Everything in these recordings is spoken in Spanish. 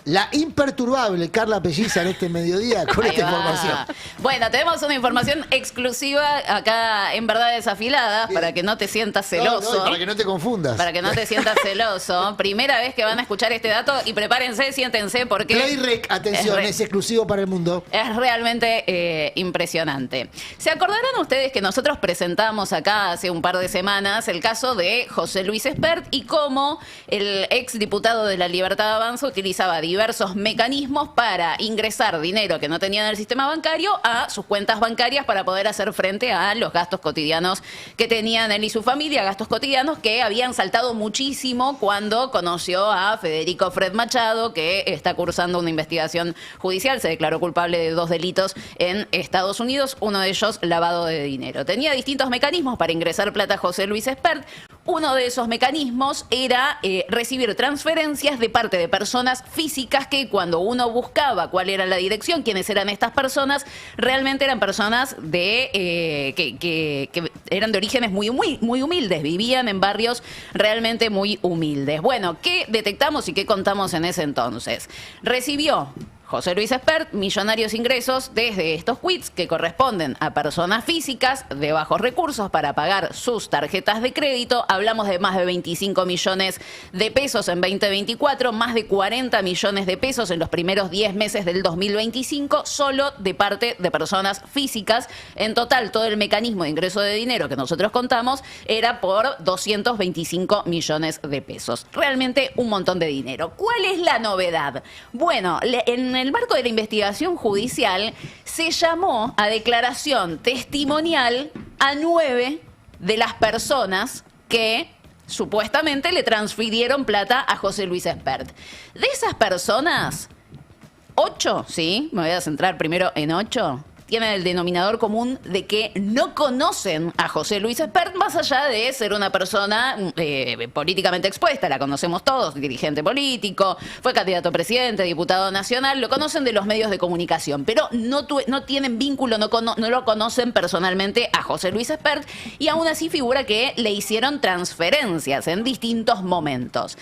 La imperturbable Carla Pelliza en este mediodía con Ahí esta va. información. Bueno, tenemos una información exclusiva acá en Verdad Desafilada para que no te sientas celoso. No, para que no te confundas. Para que no te sientas celoso. Primera vez que van a escuchar este dato y prepárense, siéntense porque... Playrec, atención, es exclusivo para el mundo. Es realmente impresionante. ¿Se acordarán ustedes que nosotros presentamos acá hace un par de semanas el caso de José Luis Espert y cómo el ex diputado de la Libertad Avanza utilizaba diversos mecanismos para ingresar dinero que no tenía en el sistema bancario a sus cuentas bancarias para poder hacer frente a los gastos cotidianos que tenían él y su familia, gastos cotidianos que habían saltado muchísimo cuando conoció a Federico Fred Machado, que está cursando una investigación judicial, se declaró culpable de 2 delitos en Estados Unidos, uno de ellos lavado de dinero. Tenía distintos mecanismos para ingresar plata a José Luis Espert. Uno de esos mecanismos era recibir transferencias de parte de personas físicas que cuando uno buscaba cuál era la dirección, quiénes eran estas personas, realmente eran personas que eran de orígenes muy humildes, vivían en barrios realmente muy humildes. Bueno, ¿qué detectamos y qué contamos en ese entonces? Recibió José Luis Espert millonarios ingresos desde estos quits que corresponden a personas físicas de bajos recursos para pagar sus tarjetas de crédito. Hablamos de más de 25 millones de pesos en 2024, más de 40 millones de pesos en los primeros 10 meses del 2025, solo de parte de personas físicas. En total, todo el mecanismo de ingreso de dinero que nosotros contamos era por 225 millones de pesos. Realmente un montón de dinero. ¿Cuál es la novedad? Bueno, en el marco de la investigación judicial se llamó a declaración testimonial a 9 de las personas que supuestamente le transfirieron plata a José Luis Espert. De esas personas, 8, ¿sí? Me voy a centrar primero en 8. Tienen el denominador común de que no conocen a José Luis Espert, más allá de ser una persona políticamente expuesta. La conocemos todos, dirigente político, fue candidato a presidente, diputado nacional, lo conocen de los medios de comunicación, pero no tienen vínculo, no lo conocen personalmente a José Luis Espert, y aún así figura que le hicieron transferencias en distintos momentos.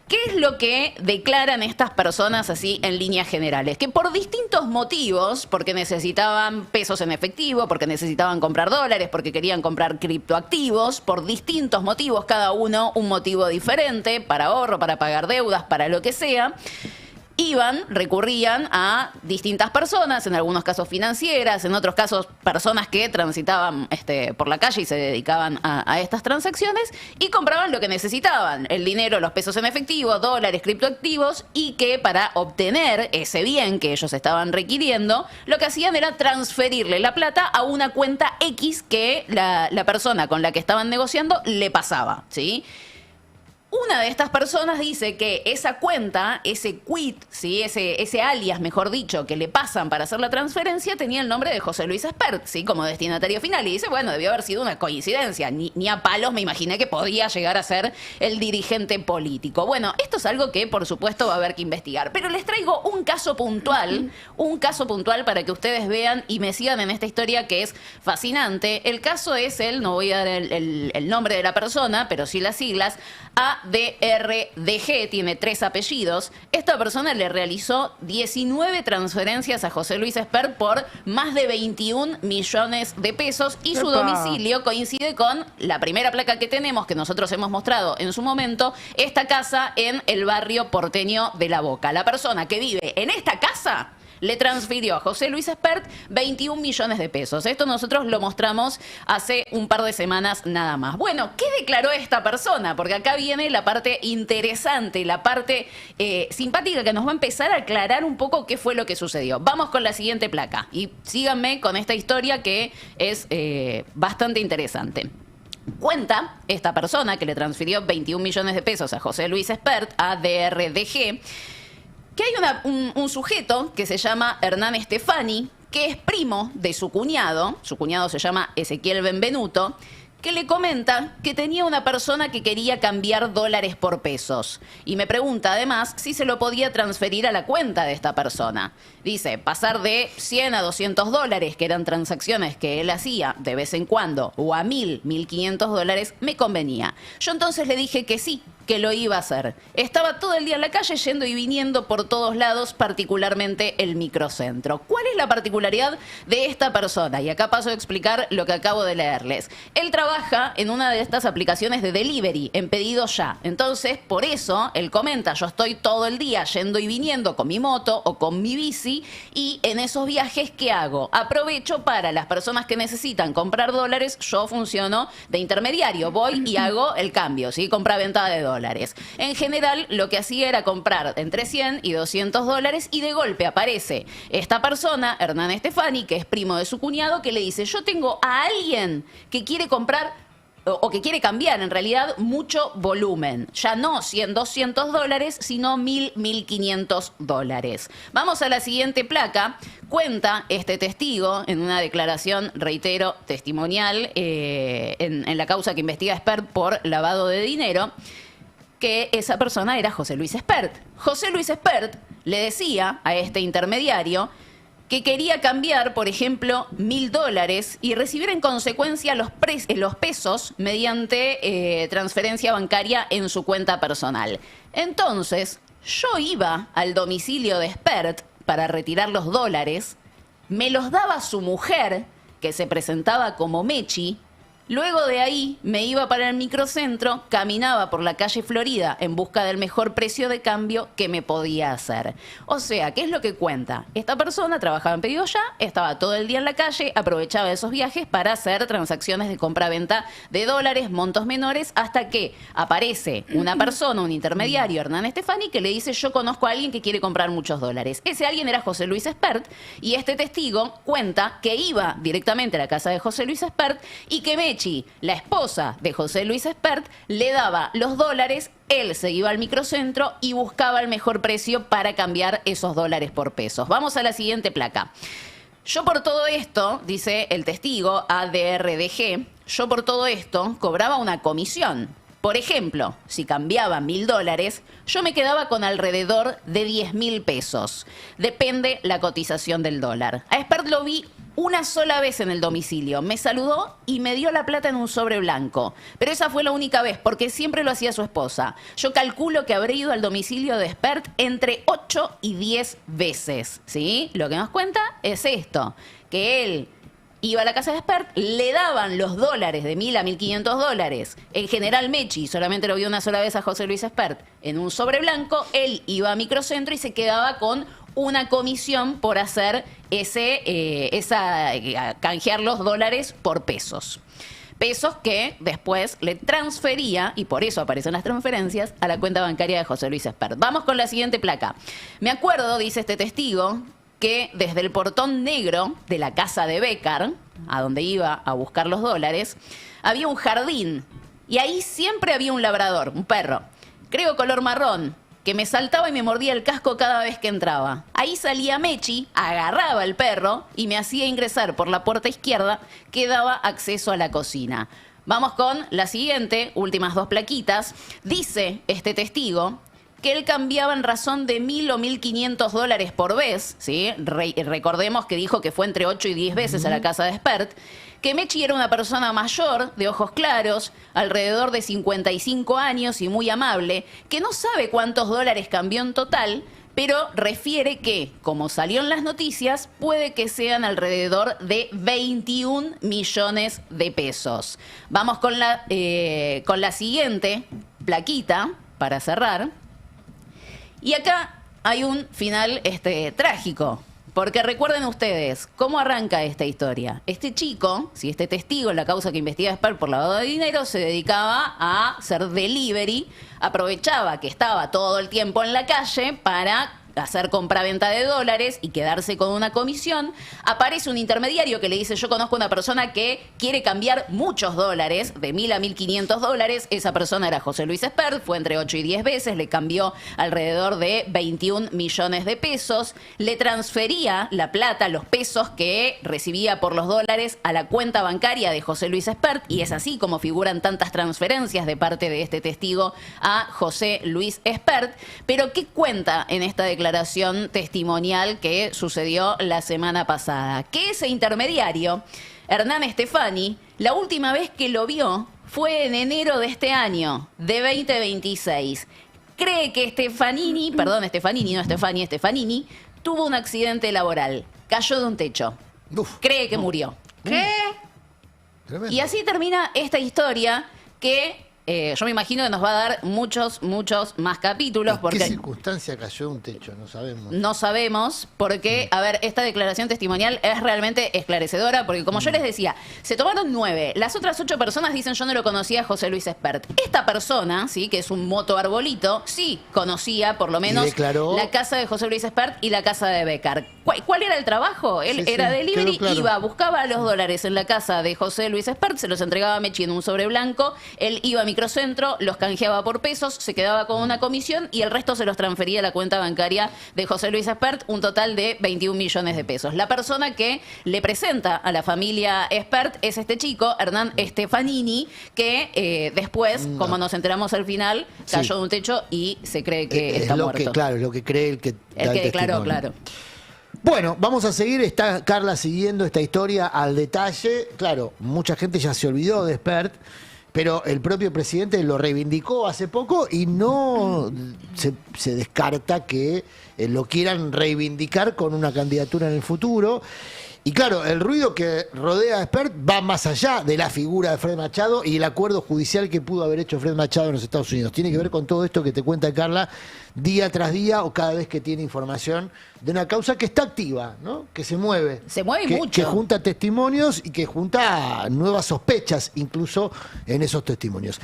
¿Qué es lo que declaran estas personas así en líneas generales? Que por distintos motivos, porque necesitaban pesos en efectivo, porque necesitaban comprar dólares, porque querían comprar criptoactivos, por distintos motivos, cada uno un motivo diferente, para ahorro, para pagar deudas, para lo que sea, recurrían a distintas personas, en algunos casos financieras, en otros casos personas que transitaban por la calle y se dedicaban a estas transacciones y compraban lo que necesitaban, el dinero, los pesos en efectivo, dólares, criptoactivos, y que para obtener ese bien que ellos estaban requiriendo, lo que hacían era transferirle la plata a una cuenta X que la persona con la que estaban negociando le pasaba, ¿sí? Una de estas personas dice que esa cuenta, ese quit, ¿sí? ese alias, mejor dicho, que le pasan para hacer la transferencia, tenía el nombre de José Luis Espert, ¿sí? Como destinatario final. Y dice, bueno, debió haber sido una coincidencia. Ni a palos me imaginé que podía llegar a ser el dirigente político. Bueno, esto es algo que, por supuesto, va a haber que investigar. Pero les traigo un caso puntual para que ustedes vean y me sigan en esta historia que es fascinante. El caso es no voy a dar el nombre de la persona, pero sí las siglas, ADRDG, tiene 3 apellidos. Esta persona le realizó 19 transferencias a José Luis Espert por más de 21 millones de pesos y su domicilio coincide con la primera placa que tenemos, que nosotros hemos mostrado en su momento, esta casa en el barrio porteño de La Boca. La persona que vive en esta casa le transfirió a José Luis Espert 21 millones de pesos. Esto nosotros lo mostramos hace un par de semanas nada más. Bueno, ¿qué declaró esta persona? Porque acá viene la parte interesante, la parte simpática que nos va a empezar a aclarar un poco qué fue lo que sucedió. Vamos con la siguiente placa y síganme con esta historia que es bastante interesante. Cuenta esta persona que le transfirió 21 millones de pesos a José Luis Espert, ADRDG, que hay un sujeto que se llama Hernán Stefani, que es primo de su cuñado se llama Ezequiel Benvenuto, que le comenta que tenía una persona que quería cambiar dólares por pesos. Y me pregunta además si se lo podía transferir a la cuenta de esta persona. Dice, pasar de 100 a 200 dólares, que eran transacciones que él hacía de vez en cuando, o a 1.000, 1.500 dólares, me convenía. Yo entonces le dije que sí, que lo iba a hacer. Estaba todo el día en la calle yendo y viniendo por todos lados, particularmente el microcentro. ¿Cuál es la particularidad de esta persona? Y acá paso a explicar lo que acabo de leerles. Él trabaja en una de estas aplicaciones de delivery, en Pedido Ya. Entonces, por eso, él comenta, yo estoy todo el día yendo y viniendo con mi moto o con mi bici, y en esos viajes, ¿qué hago? Aprovecho para las personas que necesitan comprar dólares, yo funciono de intermediario, voy y hago el cambio, ¿sí? Compra-venta de dólares. En general, lo que hacía era comprar entre 100 y 200 dólares y de golpe aparece esta persona, Hernán Stefani, que es primo de su cuñado, que le dice, yo tengo a alguien que quiere comprar o que quiere cambiar, en realidad, mucho volumen. Ya no 100, 200 dólares, sino 1.000, 1.500 dólares. Vamos a la siguiente placa. Cuenta este testigo en una declaración, reitero, testimonial, en la causa que investiga Spert por lavado de dinero, que esa persona era José Luis Spert. José Luis Spert le decía a este intermediario que quería cambiar, por ejemplo, 1.000 dólares y recibir en consecuencia los pesos mediante transferencia bancaria en su cuenta personal. Entonces, yo iba al domicilio de Spert para retirar los dólares, me los daba su mujer, que se presentaba como Mechi. Luego de ahí me iba para el microcentro, caminaba por la calle Florida en busca del mejor precio de cambio que me podía hacer. O sea, ¿qué es lo que cuenta? Esta persona trabajaba en Pedido Ya, estaba todo el día en la calle, aprovechaba esos viajes para hacer transacciones de compra-venta de dólares, montos menores, hasta que aparece una persona, un intermediario, Hernán Stefani, que le dice, yo conozco a alguien que quiere comprar muchos dólares. Ese alguien era José Luis Spert, y este testigo cuenta que iba directamente a la casa de José Luis Spert y que Mechi, la esposa de José Luis Spert, le daba los dólares, él se iba al microcentro y buscaba el mejor precio para cambiar esos dólares por pesos. Vamos a la siguiente placa. Yo por todo esto, dice el testigo ADRDG, yo por todo esto cobraba una comisión. Por ejemplo, si cambiaba 1.000 dólares, yo me quedaba con alrededor de 10.000 pesos. Depende la cotización del dólar. A Spert lo vi una sola vez en el domicilio. Me saludó y me dio la plata en un sobre blanco. Pero esa fue la única vez, porque siempre lo hacía su esposa. Yo calculo que habré ido al domicilio de Spert entre 8 y 10 veces. ¿Sí? Lo que nos cuenta es esto, que él iba a la casa de Spert, le daban los dólares de 1.000 a 1.500 dólares. En general, Mechi solamente lo vio una sola vez a José Luis Spert en un sobre blanco. Él iba a microcentro y se quedaba con una comisión por hacer canjear los dólares por pesos. Pesos que después le transfería, y por eso aparecen las transferencias, a la cuenta bancaria de José Luis Spert. Vamos con la siguiente placa. Me acuerdo, dice este testigo, que desde el portón negro de la casa de Bécar, a donde iba a buscar los dólares, había un jardín. Y ahí siempre había un labrador, un perro, creo color marrón, que me saltaba y me mordía el casco cada vez que entraba. Ahí salía Mechi, agarraba al perro y me hacía ingresar por la puerta izquierda que daba acceso a la cocina. Vamos con la siguiente, últimas dos plaquitas. Dice este testigo que él cambiaba en razón de 1.000 o 1.500 dólares por vez, ¿sí? Recordemos que dijo que fue entre 8 y 10 veces a la casa de Spert, que Mechi era una persona mayor, de ojos claros, alrededor de 55 años y muy amable, que no sabe cuántos dólares cambió en total, pero refiere que, como salió en las noticias, puede que sean alrededor de 21 millones de pesos. Vamos con la siguiente plaquita para cerrar. Y acá hay un final trágico, porque recuerden ustedes cómo arranca esta historia. Este chico, este testigo en la causa que investiga Spert por lavado de dinero, se dedicaba a hacer delivery, aprovechaba que estaba todo el tiempo en la calle para hacer compra-venta de dólares y quedarse con una comisión. Aparece un intermediario que le dice, yo conozco una persona que quiere cambiar muchos dólares, de 1.000 a 1.500 dólares. Esa persona era José Luis Spert, fue entre 8 y 10 veces, le cambió alrededor de 21 millones de pesos, le transfería la plata, los pesos que recibía por los dólares a la cuenta bancaria de José Luis Spert, y es así como figuran tantas transferencias de parte de este testigo a José Luis Spert. Pero ¿qué cuenta en esta declaración testimonial que sucedió la semana pasada? Que ese intermediario, Hernán Stefani, la última vez que lo vio fue en enero de este año, de 2026. Cree que Stefanini, tuvo un accidente laboral. Cayó de un techo. Uf. Cree que murió. ¿Qué? Tremendo. Y así termina esta historia que yo me imagino que nos va a dar muchos más capítulos. ¿En Porque qué circunstancia cayó un techo? No sabemos. no sabemos porque, a ver, esta declaración testimonial es realmente esclarecedora porque, como yo les decía, se tomaron 9. Las otras 8 personas dicen yo no lo conocía a José Luis Espert. Esta persona, sí, que es un moto arbolito, sí conocía por lo menos declaró... la casa de José Luis Espert y la casa de Becar. ¿Cuál era el trabajo? Él Sí, era sí, delivery, quedó claro. iba, buscaba los dólares en la casa de José Luis Espert, se los entregaba a Mechi en un sobre blanco, él iba a Microcentro, los canjeaba por pesos, se quedaba con una comisión y el resto se los transfería a la cuenta bancaria de José Luis Espert, un total de 21 millones de pesos. La persona que le presenta a la familia Espert es este chico, Hernán Stefanini, que después, como nos enteramos al final, cayó Sí. de un techo y se cree que es está lo muerto. que, claro, es lo que cree el que da El que declaró, testimonio. claro. Bueno, vamos a seguir. Está Carla siguiendo esta historia al detalle. Claro, mucha gente ya se olvidó de Espert, pero el propio presidente lo reivindicó hace poco y no se descarta que lo quieran reivindicar con una candidatura en el futuro. Y claro, el ruido que rodea a Espert va más allá de la figura de Fred Machado y el acuerdo judicial que pudo haber hecho Fred Machado en los Estados Unidos. Tiene que ver con todo esto que te cuenta Carla día tras día o cada vez que tiene información de una causa que está activa, ¿no? Que se mueve. Se mueve que, mucho. Que junta testimonios y que junta nuevas sospechas incluso en esos testimonios.